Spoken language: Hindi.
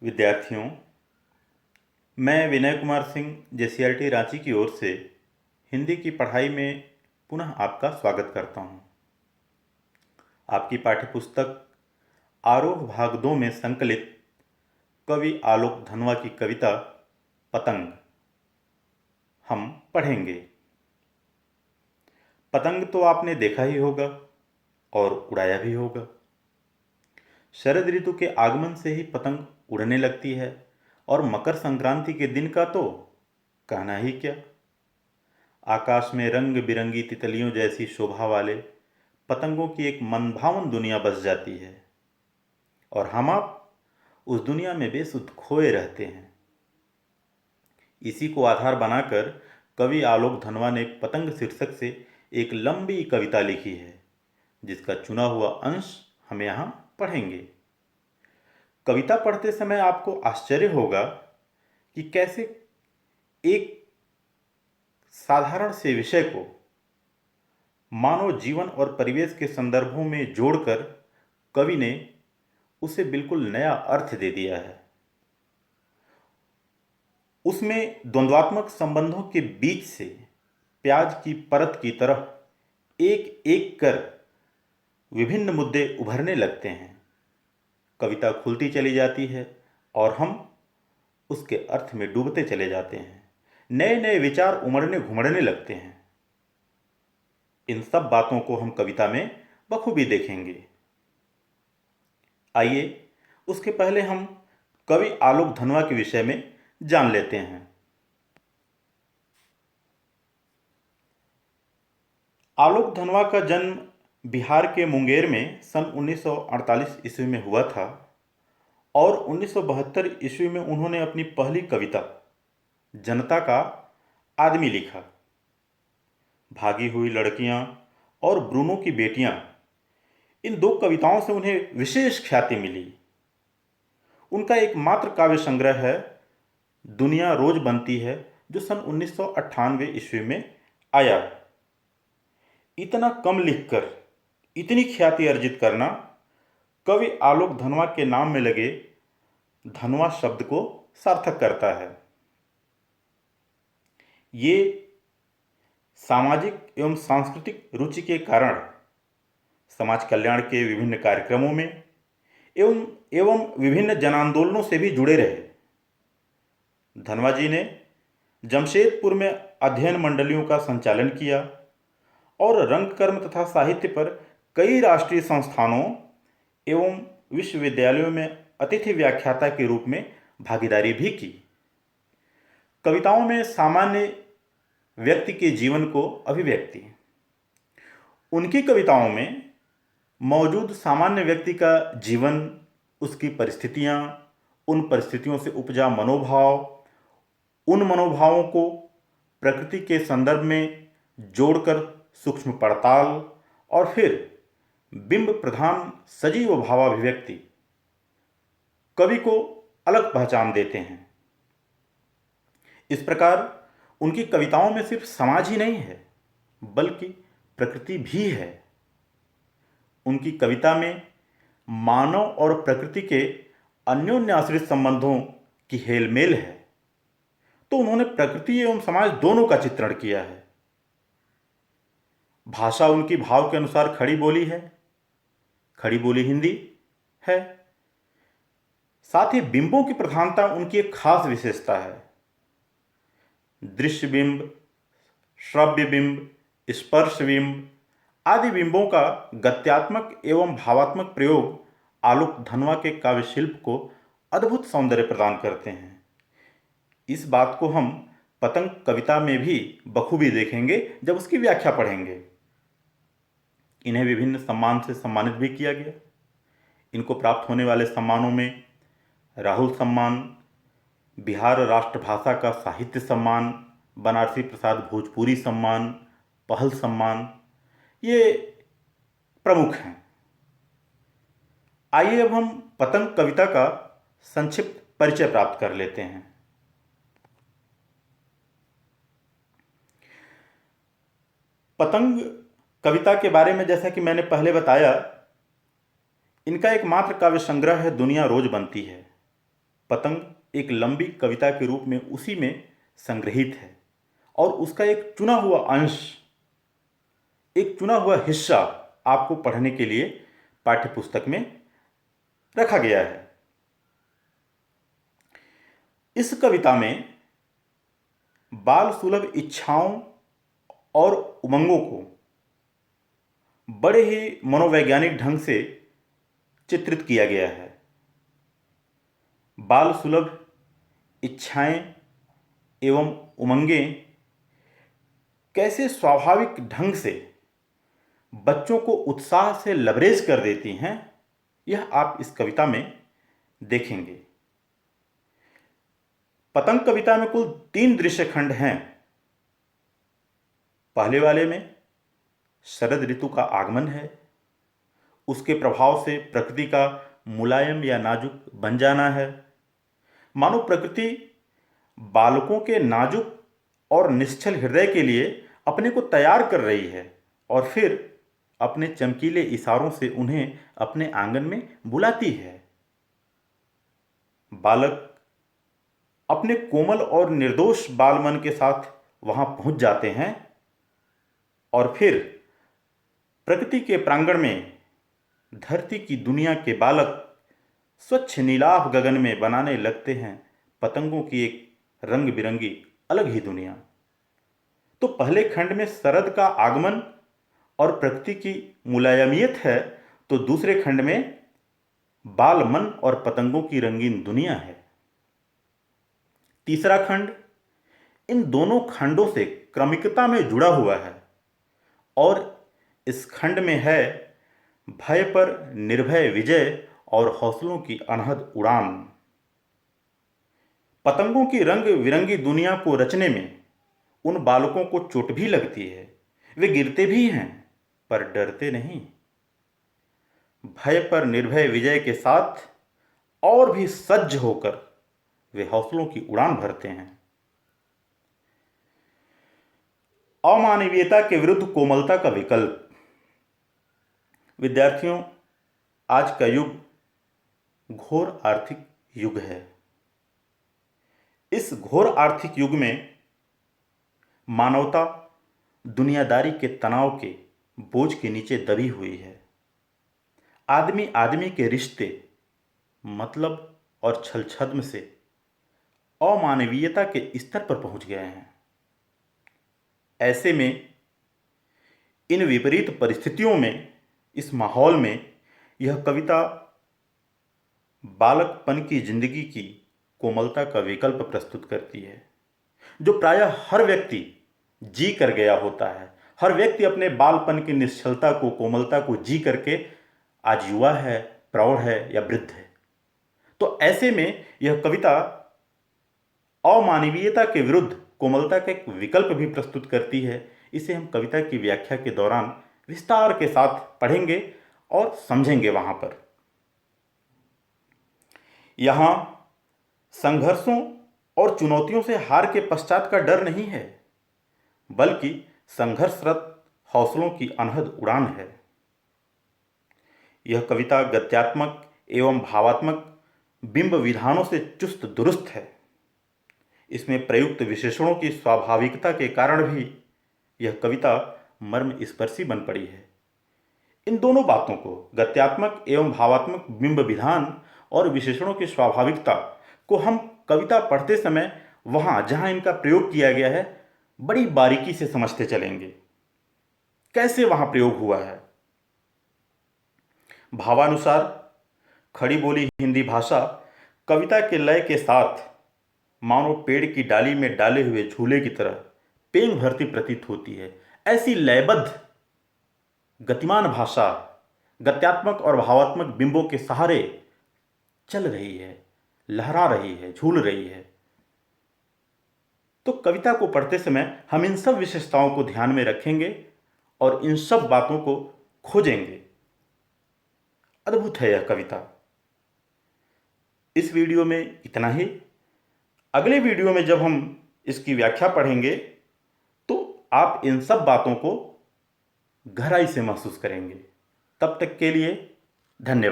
विद्यार्थियों, मैं विनय कुमार सिंह जेसीईआरटी रांची की ओर से हिंदी की पढ़ाई में पुनः आपका स्वागत करता हूं। आपकी पाठ्यपुस्तक आरोह भाग 2 में संकलित कवि आलोक धनवा की कविता पतंग हम पढ़ेंगे। पतंग तो आपने देखा ही होगा और उड़ाया भी होगा। शरद ऋतु के आगमन से ही पतंग उड़ने लगती है और मकर संक्रांति के दिन का तो कहना ही क्या। आकाश में रंग बिरंगी तितलियों जैसी शोभा वाले पतंगों की एक मनभावन दुनिया बस जाती है और हम आप उस दुनिया में बेसुध खोए रहते हैं। इसी को आधार बनाकर कवि आलोक धनवा ने पतंग शीर्षक से एक लंबी कविता लिखी है, जिसका चुना हुआ अंश हम यहाँ पढ़ेंगे। कविता पढ़ते समय आपको आश्चर्य होगा कि कैसे एक साधारण से विषय को मानव जीवन और परिवेश के संदर्भों में जोड़कर कवि ने उसे बिल्कुल नया अर्थ दे दिया है। उसमें द्वंद्वात्मक संबंधों के बीच से प्याज की परत की तरह एक एक कर विभिन्न मुद्दे उभरने लगते हैं। कविता खुलती चली जाती है और हम उसके अर्थ में डूबते चले जाते हैं। नए नए विचार उमड़ने घुमड़ने लगते हैं। इन सब बातों को हम कविता में बखूबी देखेंगे। आइए उसके पहले हम कवि आलोक धनवा के विषय में जान लेते हैं। आलोक धनवा का जन्म बिहार के मुंगेर में सन 1948 ईस्वी में हुआ था और 1972 ईस्वी में उन्होंने अपनी पहली कविता जनता का आदमी लिखा। भागी हुई लड़कियां और ब्रूनो की बेटियां, इन दो कविताओं से उन्हें विशेष ख्याति मिली। उनका एकमात्र काव्य संग्रह है दुनिया रोज बनती है, जो सन 1998 ईस्वी में आया। इतना कम लिखकर इतनी ख्याति अर्जित करना कवि आलोक धनवा के नाम में लगे धनवा शब्द को सार्थक करता है। ये सामाजिक एवं सांस्कृतिक रुचि के कारण समाज कल्याण के विभिन्न कार्यक्रमों में एवं विभिन्न जन आंदोलनों से भी जुड़े रहे। धनवा जी ने जमशेदपुर में अध्ययन मंडलियों का संचालन किया और रंगकर्म तथा साहित्य पर कई राष्ट्रीय संस्थानों एवं विश्वविद्यालयों में अतिथि व्याख्याता के रूप में भागीदारी भी की। कविताओं में सामान्य व्यक्ति के जीवन को अभिव्यक्ति। उनकी कविताओं में मौजूद सामान्य व्यक्ति का जीवन, उसकी परिस्थितियां, उन परिस्थितियों से उपजा मनोभाव, उन मनोभावों को प्रकृति के संदर्भ में जोड़कर सूक्ष्म पड़ताल और फिर बिंब प्रधान सजीव भावाभिव्यक्ति कवि को अलग पहचान देते हैं। इस प्रकार उनकी कविताओं में सिर्फ समाज ही नहीं है, बल्कि प्रकृति भी है। उनकी कविता में मानव और प्रकृति के अन्योन्याश्रित संबंधों की हेलमेल है, तो उन्होंने प्रकृति एवं समाज दोनों का चित्रण किया है। भाषा उनकी भाव के अनुसार खड़ी बोली है, खड़ी बोली हिंदी है। साथ ही बिंबों की प्रधानता उनकी एक खास विशेषता है। दृश्य बिंब, श्रव्य बिंब, स्पर्श बिंब आदि बिंबों का गत्यात्मक एवं भावात्मक प्रयोग आलोक धनवा के काव्य शिल्प को अद्भुत सौंदर्य प्रदान करते हैं। इस बात को हम पतंग कविता में भी बखूबी देखेंगे जब उसकी व्याख्या पढ़ेंगे। इन्हें विभिन्न सम्मान से सम्मानित भी किया गया। इनको प्राप्त होने वाले सम्मानों में राहुल सम्मान, बिहार राष्ट्रभाषा का साहित्य सम्मान, बनारसी प्रसाद भोजपुरी सम्मान, पहल सम्मान, ये प्रमुख हैं। आइए अब हम पतंग कविता का संक्षिप्त परिचय प्राप्त कर लेते हैं। पतंग कविता के बारे में जैसा कि मैंने पहले बताया, इनका एकमात्र काव्य संग्रह है दुनिया रोज बनती है। पतंग एक लंबी कविता के रूप में उसी में संग्रहित है और उसका एक चुना हुआ अंश, एक चुना हुआ हिस्सा आपको पढ़ने के लिए पाठ्यपुस्तक में रखा गया है। इस कविता में बाल सुलभ इच्छाओं और उमंगों को बड़े ही मनोवैज्ञानिक ढंग से चित्रित किया गया है। बाल सुलभ इच्छाएं एवं उमंगें कैसे स्वाभाविक ढंग से बच्चों को उत्साह से लबरेज कर देती हैं, यह आप इस कविता में देखेंगे। पतंग कविता में कुल 3 दृश्य खंड हैं। पहले वाले में शरद ऋतु का आगमन है, उसके प्रभाव से प्रकृति का मुलायम या नाजुक बन जाना है। मानो प्रकृति बालकों के नाजुक और निश्चल हृदय के लिए अपने को तैयार कर रही है और फिर अपने चमकीले इशारों से उन्हें अपने आंगन में बुलाती है। बालक अपने कोमल और निर्दोष बालमन के साथ वहां पहुंच जाते हैं और फिर प्रकृति के प्रांगण में धरती की दुनिया के बालक स्वच्छ नीलाभ गगन में बनाने लगते हैं पतंगों की एक रंग बिरंगी अलग ही दुनिया। तो पहले खंड में शरद का आगमन और प्रकृति की मुलायमियत है, तो दूसरे खंड में बाल मन और पतंगों की रंगीन दुनिया है। तीसरा खंड इन दोनों खंडों से क्रमिकता में जुड़ा हुआ है और इस खंड में है भय पर निर्भय विजय और हौसलों की अनहद उड़ान। पतंगों की रंग बिरंगी दुनिया को रचने में उन बालकों को चोट भी लगती है, वे गिरते भी हैं पर डरते नहीं। भय पर निर्भय विजय के साथ और भी सज्ज होकर वे हौसलों की उड़ान भरते हैं। अमानवीयता के विरुद्ध कोमलता का विकल्प। विद्यार्थियों, आज का युग घोर आर्थिक युग है। इस घोर आर्थिक युग में मानवता दुनियादारी के तनाव के बोझ के नीचे दबी हुई है। आदमी आदमी के रिश्ते मतलब और छल छद्म से अमानवीयता के स्तर पर पहुंच गए हैं। ऐसे में इन विपरीत परिस्थितियों में, इस माहौल में यह कविता बालकपन की जिंदगी की कोमलता का विकल्प प्रस्तुत करती है, जो प्रायः हर व्यक्ति जी कर गया होता है। हर व्यक्ति अपने बालपन की निश्चलता को, कोमलता को जी करके आज युवा है, प्रौढ़ है या वृद्ध है। तो ऐसे में यह कविता अमानवीयता के विरुद्ध कोमलता का एक विकल्प भी प्रस्तुत करती है। इसे हम कविता की व्याख्या के दौरान विस्तार के साथ पढ़ेंगे और समझेंगे। वहां पर यहां संघर्षों और चुनौतियों से हार के पश्चात का डर नहीं है, बल्कि संघर्षरत हौसलों की अनहद उड़ान है। यह कविता गद्यात्मक एवं भावात्मक बिंब विधानों से चुस्त दुरुस्त है। इसमें प्रयुक्त विशेषणों की स्वाभाविकता के कारण भी यह कविता मर्म स्पर्शी बन पड़ी है। इन दोनों बातों को, गद्यात्मक एवं भावात्मक बिंब विधान और विशेषणों की स्वाभाविकता को, हम कविता पढ़ते समय वहां जहां इनका प्रयोग किया गया है बड़ी बारीकी से समझते चलेंगे, कैसे वहां प्रयोग हुआ है। भावानुसार खड़ी बोली हिंदी भाषा कविता के लय के साथ मानो पेड़ की डाली में डाले हुए झूले की तरह पेंग भरती प्रतीत होती है। ऐसी लयबद्ध गतिमान भाषा गत्यात्मक और भावात्मक बिंबों के सहारे चल रही है, लहरा रही है, झूल रही है। तो कविता को पढ़ते समय हम इन सब विशेषताओं को ध्यान में रखेंगे और इन सब बातों को खोजेंगे। अद्भुत है यह कविता। इस वीडियो में इतना ही। अगले वीडियो में जब हम इसकी व्याख्या पढ़ेंगे तो आप इन सब बातों को गहराई से महसूस करेंगे। तब तक के लिए धन्यवाद।